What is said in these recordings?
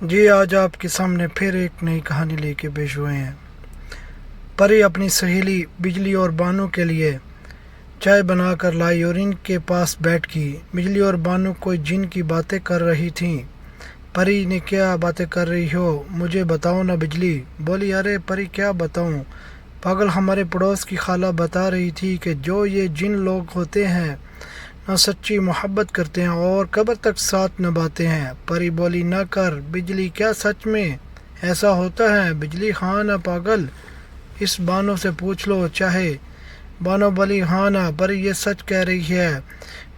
جی آج آپ کے سامنے پھر ایک نئی کہانی لے کے پیش ہوئے ہیں۔ پری اپنی سہیلی بجلی اور بانو کے لیے چائے بنا کر لائی اور ان کے پاس بیٹھ گئی۔ بجلی اور بانو کوئی جن کی باتیں کر رہی تھیں۔ پری نے کیا باتیں کر رہی ہو مجھے بتاؤ نا۔ بجلی بولی ارے پری کیا بتاؤں، پاگل ہمارے پڑوس کی خالہ بتا رہی تھی کہ جو یہ جن لوگ ہوتے ہیں نہ سچی محبت کرتے ہیں اور قبر تک ساتھ نبھاتے ہیں۔ پری بولی نہ کر بجلی، کیا سچ میں ایسا ہوتا ہے؟ بجلی ہاں نا پاگل، اس بانو سے پوچھ لو چاہے۔ بانو بولی ہاں نا پری یہ سچ کہہ رہی ہے،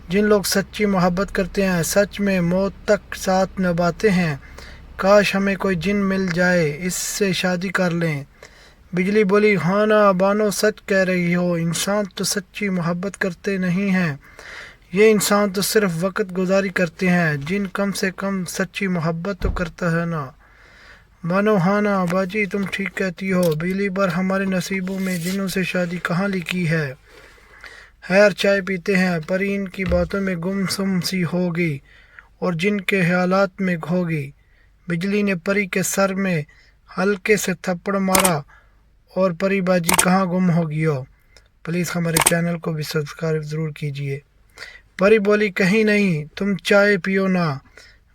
جن لوگ سچی محبت کرتے ہیں سچ میں موت تک ساتھ نبھاتے ہیں۔ کاش ہمیں کوئی جن مل جائے، اس سے شادی کر لیں۔ بجلی بولی ہاں نا بانو سچ کہہ رہی ہو، انسان تو سچی محبت کرتے نہیں ہیں، یہ انسان تو صرف وقت گزاری کرتے ہیں، جن کم سے کم سچی محبت تو کرتا ہے نا۔ بانو ہاں نا باجی تم ٹھیک کہتی ہو، بجلی پر ہمارے نصیبوں میں جنوں سے شادی کہاں لکھی ہے۔ خیر چائے پیتے ہیں۔ پری ان کی باتوں میں گم سم سی ہو گئی اور جن کے خیالات میں کھو گئی۔ بجلی نے پری کے سر میں ہلکے سے تھپڑ مارا اور پری باجی کہاں گم ہو گئی ہو؟ پلیز ہمارے چینل کو بھی سبسکرائب ضرور کیجیے۔ پری بولی کہیں نہیں، تم چائے پیو نا۔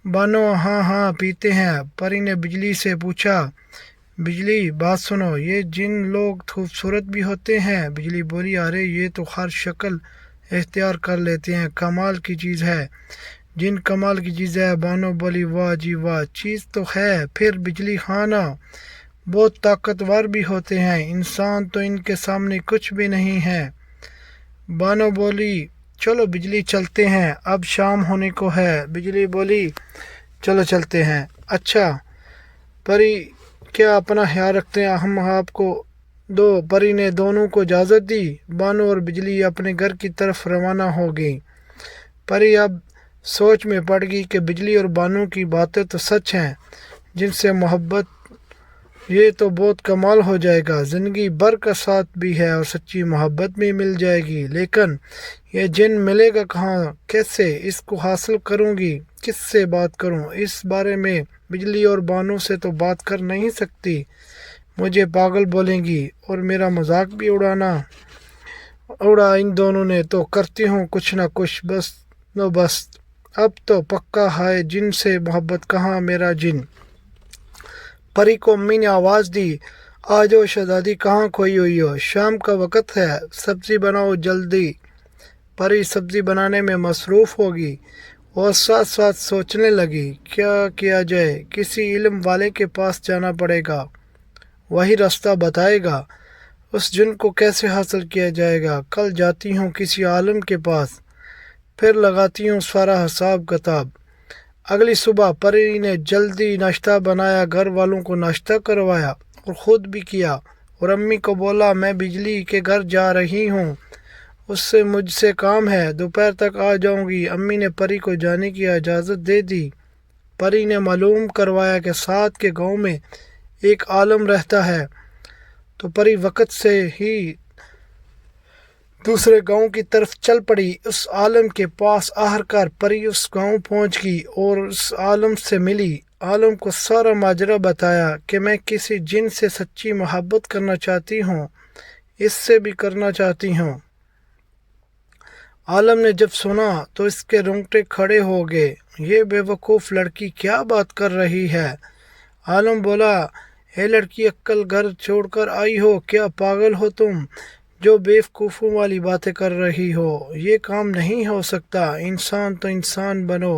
بانو ہاں ہاں پیتے ہیں۔ پری نے بجلی سے پوچھا بجلی بات سنو، یہ جن لوگ خوبصورت بھی ہوتے ہیں؟ بجلی بولی ارے یہ تو ہر شکل اختیار کر لیتے ہیں، کمال کی چیز ہے۔ جن کمال کی چیز ہے؟ بانو بولی واہ جی واہ، چیز تو ہے پھر؟ بجلی ہاں نا، بہت طاقتور بھی ہوتے ہیں، انسان تو ان کے سامنے کچھ بھی نہیں ہے۔ بانو بولی چلو بجلی چلتے ہیں، اب شام ہونے کو ہے۔ بجلی بولی چلو چلتے ہیں۔ اچھا پری کیا اپنا خیال رکھتے ہیں، ہم آپ کو دو۔ پری نے دونوں کو اجازت دی۔ بانو اور بجلی اپنے گھر کی طرف روانہ ہو گئیں۔ پری اب سوچ میں پڑ گئی کہ بجلی اور بانو کی باتیں تو سچ ہیں، جن سے محبت یہ تو بہت کمال ہو جائے گا، زندگی بھر کا ساتھ بھی ہے اور سچی محبت بھی مل جائے گی، لیکن یہ جن ملے گا کہاں، کیسے اس کو حاصل کروں گی، کس سے بات کروں؟ اس بارے میں بجلی اور بانو سے تو بات کر نہیں سکتی، مجھے پاگل بولیں گی اور میرا مذاق بھی اڑا ان دونوں نے، تو کرتی ہوں کچھ نہ کچھ، بس اب تو پکا ہے، جن سے محبت کہاں میرا جن۔ پری کو امی نے آواز دی آ جاؤ شہزادی، کہاں کھوئی ہوئی ہو، شام کا وقت ہے، سبزی بناؤ جلدی۔ پری سبزی بنانے میں مصروف ہوگی اور ساتھ ساتھ سوچنے لگی کیا کیا جائے، کسی علم والے کے پاس جانا پڑے گا، وہی راستہ بتائے گا، اس جن کو کیسے حاصل کیا جائے گا۔ کل جاتی ہوں کسی عالم کے پاس، پھر لگاتی ہوں سارا حساب کتاب۔ اگلی صبح پری نے جلدی ناشتہ بنایا، گھر والوں کو ناشتہ کروایا اور خود بھی کیا، اور امی کو بولا میں بجلی کے گھر جا رہی ہوں، اس سے مجھ سے کام ہے، دوپہر تک آ جاؤں گی۔ امی نے پری کو جانے کی اجازت دے دی۔ پری نے معلوم کروایا کہ ساتھ کے گاؤں میں ایک عالم رہتا ہے، تو پری وقت سے ہی دوسرے گاؤں کی طرف چل پڑی۔ اس عالم کے پاس آخر کار پری اس گاؤں پہنچ گئی اور اس عالم سے ملی۔ عالم کو سارا ماجرا بتایا کہ میں کسی جن سے سچی محبت کرنا چاہتی ہوں، اس سے بھی کرنا چاہتی ہوں۔ عالم نے جب سنا تو اس کے رونگٹے کھڑے ہو گئے، یہ بے وقوف لڑکی کیا بات کر رہی ہے؟ عالم بولا اے لڑکی، عقل گھر چھوڑ کر آئی ہو کیا؟ پاگل ہو تم جو بے وقوفوں والی باتیں کر رہی ہو، یہ کام نہیں ہو سکتا، انسان تو انسان بنو،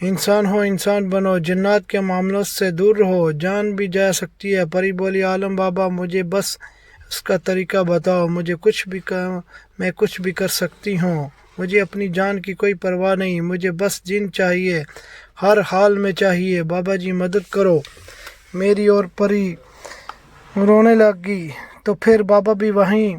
انسان بنو، جنات کے معاملوں سے دور رہو، جان بھی جا سکتی ہے۔ پری بولی عالم بابا مجھے بس اس کا طریقہ بتاؤ، میں کچھ بھی کر سکتی ہوں، مجھے اپنی جان کی کوئی پرواہ نہیں، مجھے بس جن چاہیے، ہر حال میں چاہیے، بابا جی مدد کرو میری۔ اور پری رونے لگ گئی تو پھر بابا بھی وہیں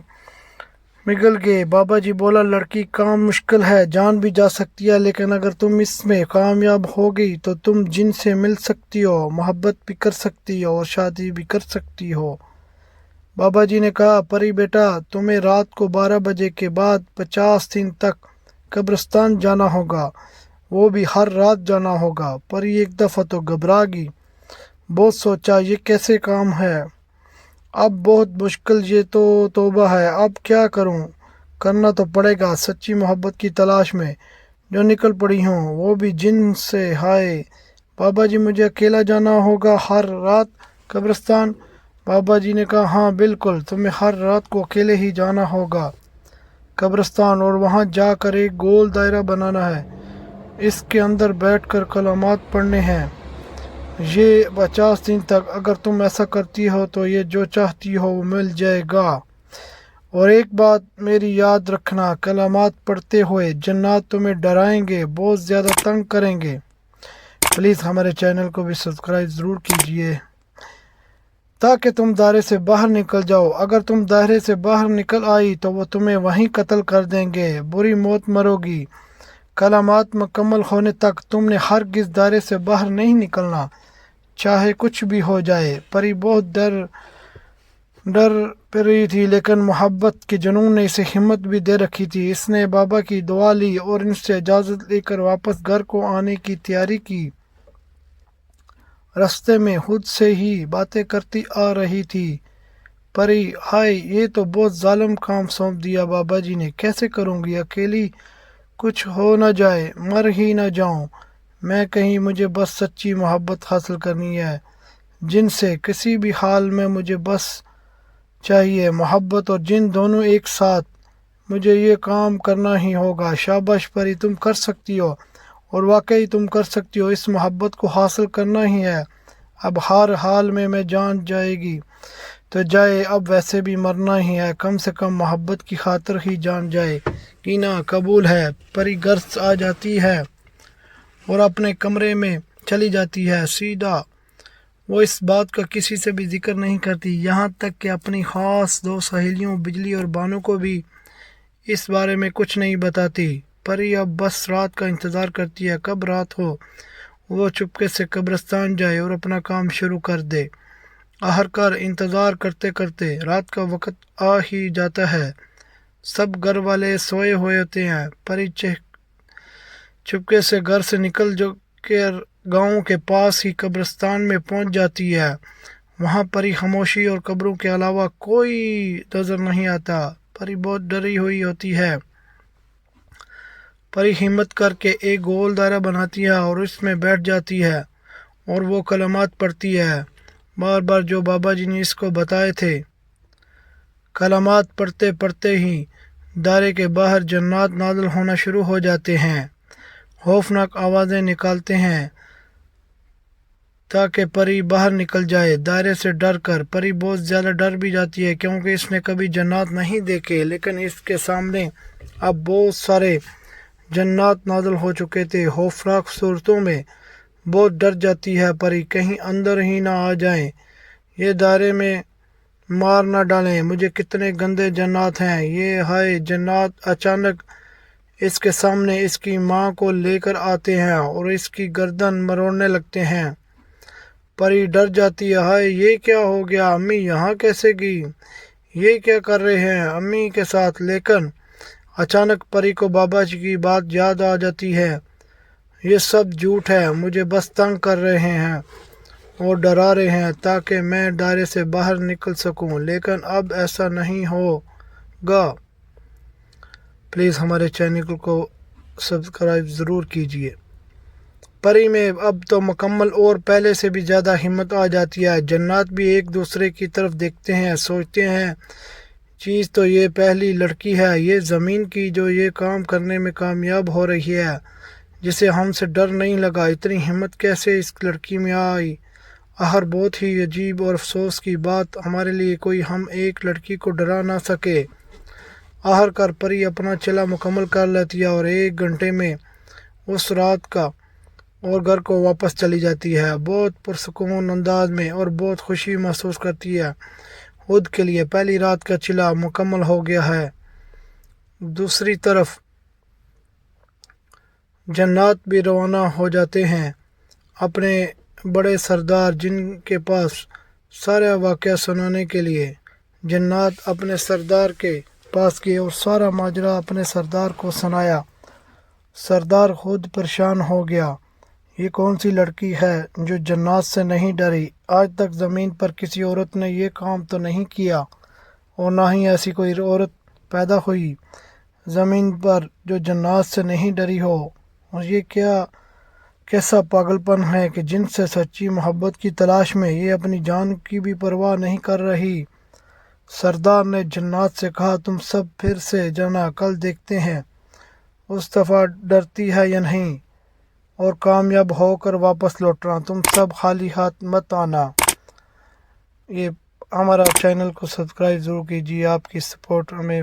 پگھل گئے۔ بابا جی بولا لڑکی کام مشکل ہے، جان بھی جا سکتی ہے، لیکن اگر تم اس میں کامیاب ہو گئی تو تم جن سے مل سکتی ہو، محبت بھی کر سکتی ہو اور شادی بھی کر سکتی ہو۔ بابا جی نے کہا پری بیٹا، تمہیں رات کو 12 بجے کے بعد 50 دن تک قبرستان جانا ہوگا، وہ بھی ہر رات جانا ہوگا۔ پری ایک دفعہ تو گھبرا گئی، بہت سوچا یہ کیسے کام ہے، اب بہت مشکل، یہ تو توبہ ہے، اب کیا کروں، کرنا تو پڑے گا۔ سچی محبت کی تلاش میں جو نکل پڑی ہوں، وہ بھی جن سے۔ ہائے بابا جی، مجھے اکیلا جانا ہوگا ہر رات قبرستان؟ بابا جی نے کہا ہاں بالکل، تمہیں ہر رات کو اکیلے ہی جانا ہوگا قبرستان، اور وہاں جا کر ایک گول دائرہ بنانا ہے، اس کے اندر بیٹھ کر کلمات پڑھنے ہیں، یہ 50 دن تک۔ اگر تم ایسا کرتی ہو تو یہ جو چاہتی ہو وہ مل جائے گا۔ اور ایک بات میری یاد رکھنا، کلمات پڑھتے ہوئے جنات تمہیں ڈرائیں گے، بہت زیادہ تنگ کریں گے۔ پلیز ہمارے چینل کو بھی سبسکرائب ضرور کیجئے تاکہ تم دائرے سے باہر نکل جاؤ۔ اگر تم دائرے سے باہر نکل آئی تو وہ تمہیں وہیں قتل کر دیں گے، بری موت مرو گی۔ کلمات مکمل ہونے تک تم نے ہرگز دائرے سے باہر نہیں نکلنا، چاہے کچھ بھی ہو جائے۔ پری بہت ڈر رہی تھی، لیکن محبت کے جنون نے اسے ہمت بھی دے رکھی تھی۔ اس نے بابا کی دعا لی اور ان سے اجازت لے کر واپس گھر کو آنے کی تیاری کی۔ رستے میں خود سے ہی باتیں کرتی آ رہی تھی۔ پری، ہائے یہ تو بہت ظالم کام سونپ دیا بابا جی نے، کیسے کروں گی اکیلی؟ کچھ ہو نہ جائے، مر ہی نہ جاؤں میں کہیں، مجھے بس سچی محبت حاصل کرنی ہے جن سے، کسی بھی حال میں مجھے بس چاہیے محبت اور جن دونوں ایک ساتھ، مجھے یہ کام کرنا ہی ہوگا۔ شاباش پری، تم کر سکتی ہو، اور واقعی تم کر سکتی ہو، اس محبت کو حاصل کرنا ہی ہے۔ اب ہر حال میں جان جائے گی تو جائے، اب ویسے بھی مرنا ہی ہے، کم سے کم محبت کی خاطر ہی جان جائے گی نا، قبول ہے۔ پری گھر آ جاتی ہے اور اپنے کمرے میں چلی جاتی ہے سیدھا۔ وہ اس بات کا کسی سے بھی ذکر نہیں کرتی، یہاں تک کہ اپنی خاص 2 سہیلیوں بجلی اور بانو کو بھی اس بارے میں کچھ نہیں بتاتی۔ پری اب بس رات کا انتظار کرتی ہے، کب رات ہو، وہ چپکے سے قبرستان جائے اور اپنا کام شروع کر دے۔ آخرکار انتظار کرتے کرتے رات کا وقت آ ہی جاتا ہے، سب گھر والے سوئے ہوئے ہوتے ہیں۔ پری چپکے سے گھر سے نکل جو کر گاؤں کے پاس ہی قبرستان میں پہنچ جاتی ہے۔ وہاں پری خاموشی اور قبروں کے علاوہ کوئی نظر نہیں آتا۔ پری بہت ڈری ہوئی ہوتی ہے۔ پری ہمت کر کے ایک گول دائرہ بناتی ہے اور اس میں بیٹھ جاتی ہے اور وہ کلمات پڑھتی ہے، بار بار جو بابا جی نے اس کو بتائے تھے۔ کلمات پڑھتے پڑھتے ہی دائرے کے باہر جنات نازل ہونا شروع ہو جاتے ہیں، خوفناک آوازیں نکالتے ہیں تاکہ پری باہر نکل جائے دائرے سے ڈر کر۔ پری بہت زیادہ ڈر بھی جاتی ہے کیونکہ اس نے کبھی جنات نہیں دیکھے، لیکن اس کے سامنے اب بہت سارے جنات نازل ہو چکے تھے خوفناک صورتوں میں۔ بہت ڈر جاتی ہے پری، کہیں اندر ہی نہ آ جائیں، یہ دائرے میں مار نہ ڈالیں، مجھے کتنے گندے جنات ہیں یہ، ہائے۔ جنات اچانک اس کے سامنے اس کی ماں کو لے کر آتے ہیں اور اس کی گردن مروڑنے لگتے ہیں۔ پری ڈر جاتی ہے، ہائے یہ کیا ہو گیا، امی یہاں کیسے گئی، یہ کیا کر رہے ہیں امی کے ساتھ؟ لیکن اچانک پری کو بابا جی کی بات یاد آ جاتی ہے، یہ سب جھوٹ ہے، مجھے بس تنگ کر رہے ہیں اور ڈرا رہے ہیں تاکہ میں دائرے سے باہر نکل سکوں، لیکن اب ایسا نہیں ہوگا۔ پلیز ہمارے چینل کو سبسکرائب ضرور کیجئے۔ پری میں اب تو مکمل اور پہلے سے بھی زیادہ ہمت آ جاتی ہے۔ جنات بھی ایک دوسرے کی طرف دیکھتے ہیں، سوچتے ہیں چیز تو یہ پہلی لڑکی ہے یہ زمین کی جو یہ کام کرنے میں کامیاب ہو رہی ہے، جسے ہم سے ڈر نہیں لگا، اتنی ہمت کیسے اس لڑکی میں آئی؟ آخر بہت ہی عجیب اور افسوس کی بات، ہمارے لیے کوئی ہم ایک لڑکی کو ڈرا نہ سکے۔ آخرکار پری اپنا چلا مکمل کر لیتی ہے اور 1 گھنٹے میں اس رات کا اور گھر کو واپس چلی جاتی ہے، بہت پرسکون انداز میں، اور بہت خوشی محسوس کرتی ہے خود کے لیے، پہلی رات کا چلا مکمل ہو گیا ہے۔ دوسری طرف جنات بھی روانہ ہو جاتے ہیں اپنے بڑے سردار جن کے پاس سارا واقعہ سنانے کے لیے۔ جنات اپنے سردار کے پاس گئے اور سارا ماجرا اپنے سردار کو سنایا۔ سردار خود پریشان ہو گیا۔ یہ کون سی لڑکی ہے جو جنات سے نہیں ڈری؟ آج تک زمین پر کسی عورت نے یہ کام تو نہیں کیا، اور نہ ہی ایسی کوئی عورت پیدا ہوئی زمین پر جو جنات سے نہیں ڈری ہو۔ اور یہ کیسا پاگل پن ہے کہ جن سے سچی محبت کی تلاش میں یہ اپنی جان کی بھی پرواہ نہیں کر رہی۔ سردار نے جنات سے کہا، تم سب پھر سے جانا، کل دیکھتے ہیں اس دفعہ ڈرتی ہے یا نہیں، اور کامیاب ہو کر واپس لوٹنا، تم سب خالی ہاتھ مت آنا۔ یہ ہمارا چینل کو سبسکرائب ضرور کیجیے، آپ کی سپورٹ ہمیں۔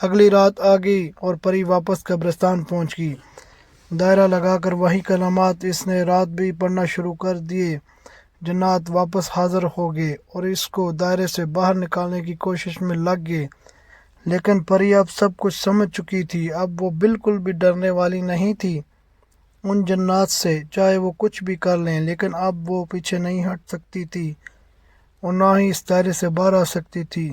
اگلی رات آ گئی اور پری واپس قبرستان پہنچ گئی۔ دائرہ لگا کر وہی کلمات اس نے رات بھی پڑھنا شروع کر دیے۔ جنات واپس حاضر ہو گئے اور اس کو دائرے سے باہر نکالنے کی کوشش میں لگ گئے، لیکن پری اب سب کچھ سمجھ چکی تھی۔ اب وہ بالکل بھی ڈرنے والی نہیں تھی ان جنات سے، چاہے وہ کچھ بھی کر لیں، لیکن اب وہ پیچھے نہیں ہٹ سکتی تھی اور نہ ہی اس دائرے سے باہر آ سکتی تھی۔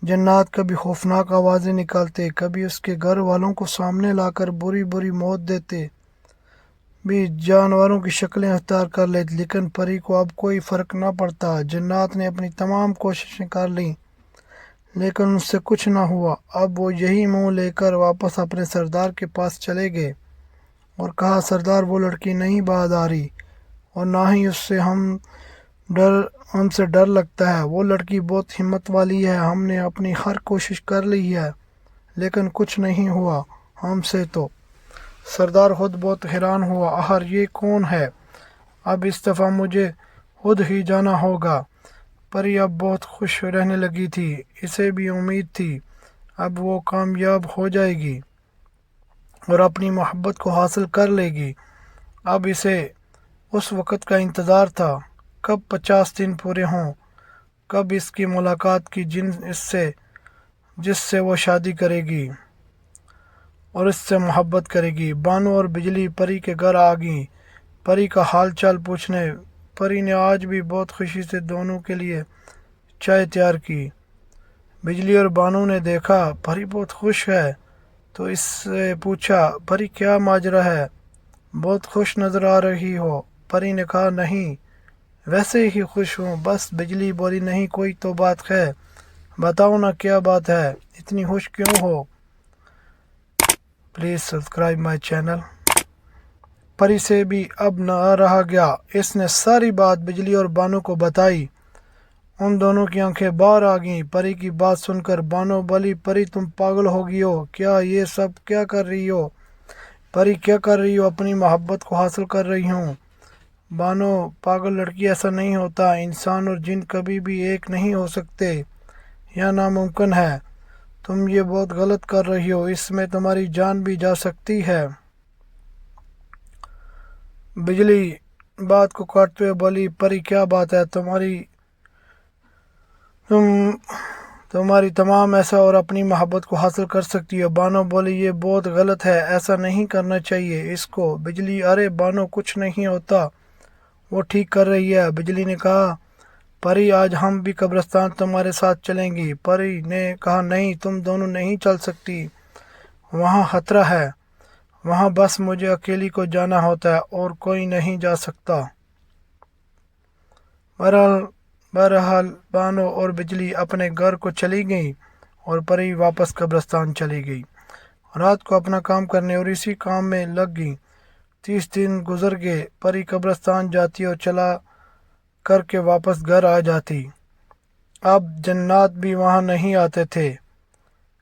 جنات کبھی خوفناک آوازیں نکالتے، کبھی اس کے گھر والوں کو سامنے لا کر بری بری موت دیتے، بھی جانوروں کی شکلیں اختیار کر لیتے، لیکن پری کو اب کوئی فرق نہ پڑتا۔ جنات نے اپنی تمام کوششیں کر لیں، لیکن ان سے کچھ نہ ہوا۔ اب وہ یہی منہ لے کر واپس اپنے سردار کے پاس چلے گئے اور کہا، سردار وہ لڑکی نہیں باز آ رہی، اور نہ ہی ہم سے ڈر لگتا ہے۔ وہ لڑکی بہت ہمت والی ہے، ہم نے اپنی ہر کوشش کر لی ہے، لیکن کچھ نہیں ہوا ہم سے تو۔ سردار خود بہت حیران ہوا، آخر یہ کون ہے؟ اب اس دفعہ مجھے خود ہی جانا ہوگا۔ پری اب بہت خوش رہنے لگی تھی، اسے بھی امید تھی اب وہ کامیاب ہو جائے گی اور اپنی محبت کو حاصل کر لے گی۔ اب اسے اس وقت کا انتظار تھا، کب 50 دن پورے ہوں، کب اس کی ملاقات کی جس سے وہ شادی کرے گی اور اس سے محبت کرے گی۔ بانو اور بجلی پری کے گھر آ گئیں پری کا حال چال پوچھنے۔ پری نے آج بھی بہت خوشی سے دونوں کے لیے چائے تیار کی۔ بجلی اور بانو نے دیکھا پری بہت خوش ہے تو اس سے پوچھا، پری کیا ماجرا ہے، بہت خوش نظر آ رہی ہو۔ پری نے کہا، نہیں ویسے ہی خوش ہوں بس۔ بجلی بولی، نہیں کوئی تو بات ہے، بتاؤ نا کیا بات ہے، اتنی خوش کیوں ہو؟ Please subscribe my channel. Pari سے بھی اب نہ رہا گیا، اس نے ساری بات بجلی اور بانو کو بتائی۔ ان دونوں کی آنکھیں باہر آ گئیں۔ پری کی بات سن کر بانو بولی، پری تم پاگل ہو گئی ہو کیا؟ یہ سب کیا کر رہی ہو؟ پری کیا کر رہی ہو؟ اپنی محبت کو حاصل کر رہی ہوں۔ بانو، پاگل لڑکی، ایسا نہیں ہوتا، انسان اور جن کبھی بھی ایک نہیں ہو سکتے، یہ ناممکن ہے، تم یہ بہت غلط کر رہی ہو، اس میں تمہاری جان بھی جا سکتی ہے۔ بجلی بات کو کاٹتے ہوئے بولی، پری کیا بات ہے، تمہاری تمام ایسا اور اپنی محبت کو حاصل کر سکتی ہو۔ بانو بولی، یہ بہت غلط ہے، ایسا نہیں کرنا چاہیے اس کو۔ بجلی، ارے بانو کچھ نہیں ہوتا، وہ ٹھیک کر رہی ہے۔ بجلی نے کہا، پری آج ہم بھی قبرستان تمہارے ساتھ چلیں گی۔ پری نے کہا، نہیں تم دونوں نہیں چل سکتی، وہاں خطرہ ہے، وہاں بس مجھے اکیلی کو جانا ہوتا ہے اور کوئی نہیں جا سکتا۔ بہرحال بانو اور بجلی اپنے گھر کو چلی گئیں اور پری واپس قبرستان چلی گئی۔ رات کو اپنا کام کرنے اور اسی کام میں لگ گئی۔ 30 دن گزر گئے، پری قبرستان جاتی اور چلا کر کے واپس گھر آ جاتی۔ اب جنات بھی وہاں نہیں آتے تھے،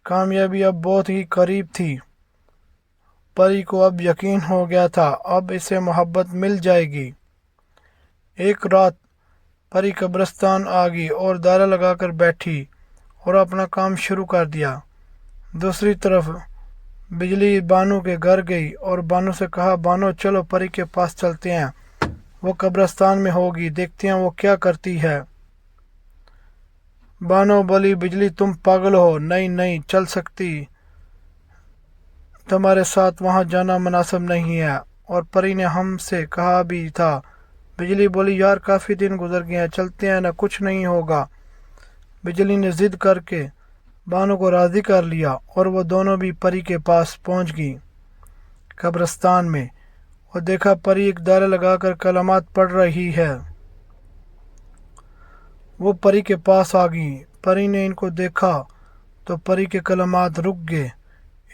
کامیابی اب بہت ہی قریب تھی۔ پری کو اب یقین ہو گیا تھا اب اسے محبت مل جائے گی۔ ایک رات پری قبرستان آ گئی اور دائرہ لگا کر بیٹھی اور اپنا کام شروع کر دیا۔ دوسری طرف بجلی بانو کے گھر گئی اور بانو سے کہا، بانو چلو پری کے پاس چلتے ہیں، وہ قبرستان میں ہوگی، دیکھتے ہیں وہ کیا کرتی ہے۔ بانو بولی، بجلی تم پاگل ہو، نہیں چل سکتی، تمہارے ساتھ وہاں جانا مناسب نہیں ہے، اور پری نے ہم سے کہا بھی تھا۔ بجلی بولی، یار کافی دن گزر گئے ہیں، چلتے ہیں نا، کچھ نہیں ہوگا۔ بجلی نے ضد کر کے بانو کو راضی کر لیا اور وہ دونوں بھی پری کے پاس پہنچ گئیں۔ قبرستان میں اور دیکھا پری ایک دائرہ لگا کر کلمات پڑھ رہی ہے۔ وہ پری کے پاس آ گئی۔ پری نے ان کو دیکھا تو پری کے کلمات رک گئے۔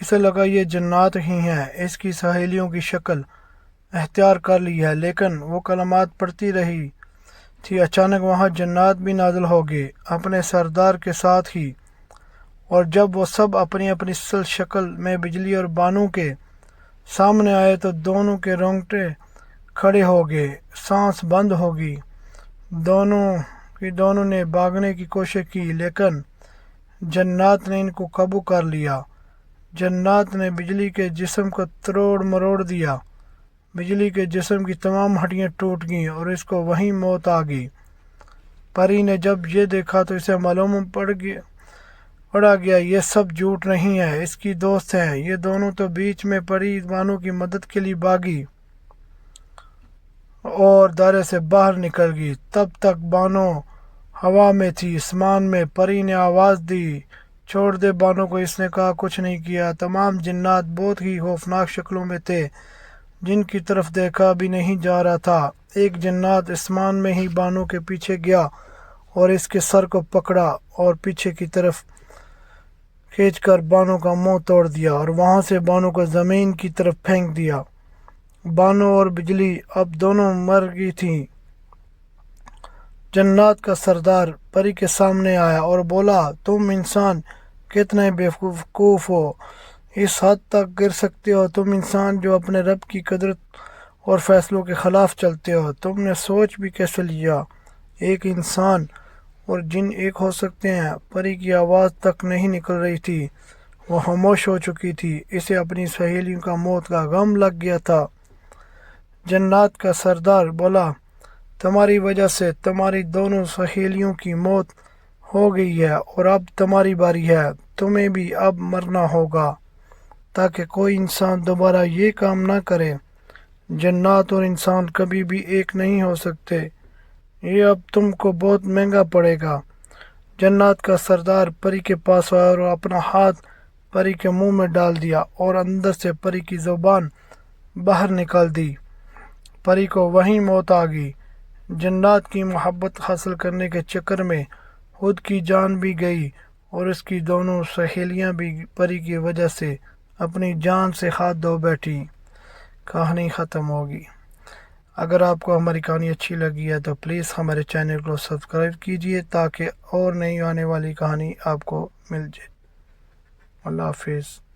اسے لگا یہ جنات ہی ہیں، اس کی سہیلیوں کی شکل اختیار کر لی ہے، لیکن وہ کلمات پڑھتی رہی تھی۔ اچانک وہاں جنات بھی نازل ہو گئے اپنے سردار کے ساتھ ہی، اور جب وہ سب اپنی اپنی شکل میں بجلی اور بانو کے سامنے آئے تو دونوں کے رونگٹے کھڑے ہو گئے، سانس بند ہو گئی۔ دونوں نے بھاگنے کی کوشش کی، لیکن جنات نے ان کو قابو کر لیا۔ جنات نے بجلی کے جسم کو توڑ مروڑ دیا۔ بجلی کے جسم کی تمام ہڈیاں ٹوٹ گئیں اور اس کو وہیں موت آ گئی۔ پری نے جب یہ دیکھا تو اسے معلوم پڑا گیا یہ سب جھوٹ نہیں ہے، اس کی دوست ہیں۔ یہ دونوں تو بیچ میں پڑی بانو کی مدد کے لیے بھاگی اور دائرے سے باہر نکل گئی۔ تب تک بانو ہوا میں تھی، آسمان میں۔ پری نے آواز دی، چھوڑ دے بانو کو۔ اس نے کہا کچھ نہیں کیا۔ تمام جنات بہت ہی خوفناک شکلوں میں تھے، جن کی طرف دیکھا بھی نہیں جا رہا تھا۔ ایک جنات آسمان میں ہی بانو کے پیچھے گیا اور اس کے سر کو پکڑا اور پیچھے کی طرف کھینچ کر بانو کا منہ توڑ دیا اور وہاں سے بانو کو زمین کی طرف پھینک دیا۔ بانو اور بجلی اب دونوں مر گئی تھیں۔ جنات کا سردار پری کے سامنے آیا اور بولا، تم انسان کتنے بیوقوف ہو، اس حد تک گر سکتے ہو؟ تم انسان جو اپنے رب کی قدرت اور فیصلوں کے خلاف چلتے ہو، تم نے سوچ بھی کیسے لیا ایک انسان اور جن ایک ہو سکتے ہیں؟ پری کی آواز تک نہیں نکل رہی تھی، وہ خاموش ہو چکی تھی۔ اسے اپنی سہیلیوں کا موت کا غم لگ گیا تھا۔ جنات کا سردار بولا، تمہاری وجہ سے تمہاری دونوں سہیلیوں کی موت ہو گئی ہے اور اب تمہاری باری ہے، تمہیں بھی اب مرنا ہوگا تاکہ کوئی انسان دوبارہ یہ کام نہ کرے۔ جنات اور انسان کبھی بھی ایک نہیں ہو سکتے، یہ اب تم کو بہت مہنگا پڑے گا۔ جنات کا سردار پری کے پاس آیا اور اپنا ہاتھ پری کے منہ میں ڈال دیا اور اندر سے پری کی زبان باہر نکال دی۔ پری کو وہیں موت آ گئی۔ جنات کی محبت حاصل کرنے کے چکر میں خود کی جان بھی گئی اور اس کی دونوں سہیلیاں بھی پری کی وجہ سے اپنی جان سے ہاتھ دھو بیٹھی۔ کہانی ختم ہوگی۔ اگر آپ کو ہماری کہانی اچھی لگی ہے تو پلیز ہمارے چینل کو سبسکرائب کیجیے تاکہ اور نئی آنے والی کہانی آپ کو مل جائے۔ اللہ حافظ۔